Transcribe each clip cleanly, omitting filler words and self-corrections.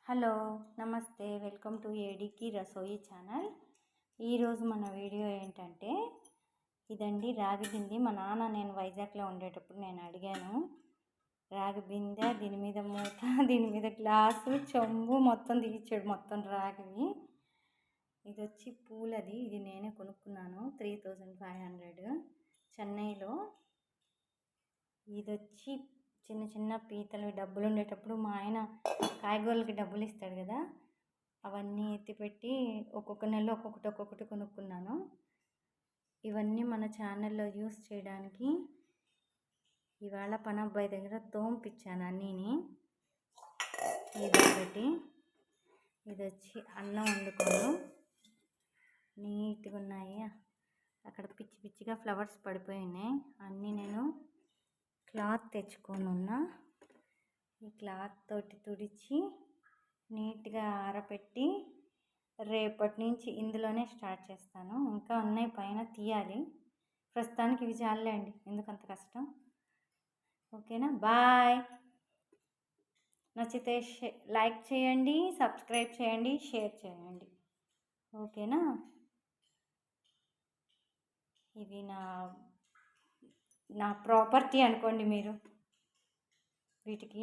Hello నమస్తే welcome to ఏడీకి రసోయి channel. ఈరోజు మన వీడియో ఏంటంటే ఇదండి రాగి బింది. మా నాన్న నేను వైజాగ్లో ఉండేటప్పుడు నేను అడిగాను. రాగి బిందె, దీని మీద మూత, దీని మీద గ్లాసు, చెంబు మొత్తం తీయించాడు, మొత్తం రాగివి. ఇది వచ్చి పూలది, ఇది నేనే కొనుక్కున్నాను 3500 చెన్నైలో. ఇది వచ్చి చిన్న చిన్న పీతలు డబ్బులు ఉండేటప్పుడు మా ఆయన కాయగూరలకి డబ్బులు ఇస్తాడు కదా, అవన్నీ ఎత్తిపెట్టి ఒక్కొక్క నెల ఒక్కొక్కటి కొనుక్కున్నాను. ఇవన్నీ మన ఛానల్లో యూస్ చేయడానికి ఇవాళ పనబ్బాయి దగ్గర తోంపిచ్చాను అన్నీని. ఇదొకటి, ఇది వచ్చి అన్నం వండుకోను, నీట్గా ఉన్నాయి. అక్కడ పిచ్చి పిచ్చిగా ఫ్లవర్స్ పడిపోయి ఉన్నాయి. అన్నీ నేను క్లాత్ తెచ్చుకొని ఉన్నా. ఈ క్లాత్ తోటి తుడిచి నీట్గా ఆరబెట్టి రేపటి నుంచి ఇందులోనే స్టార్ట్ చేస్తాను. ఇంకా ఉన్నాయి, పైన తీయాలి. ప్రస్తుతానికి ఇవి చాలండి, ఎందుకంత కష్టం. ఓకేనా, బాయ్. నచ్చితే లైక్ చేయండి, సబ్స్క్రైబ్ చేయండి, షేర్ చేయండి. ఓకేనా. ఇవి నా ప్రాపర్టీ అనుకోండి మీరు. వీటికి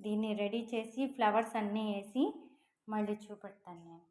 దీన్ని రెడీ చేసి ఫ్లవర్స్ అన్నీ వేసి మళ్ళీ చూపెడతాను నేను.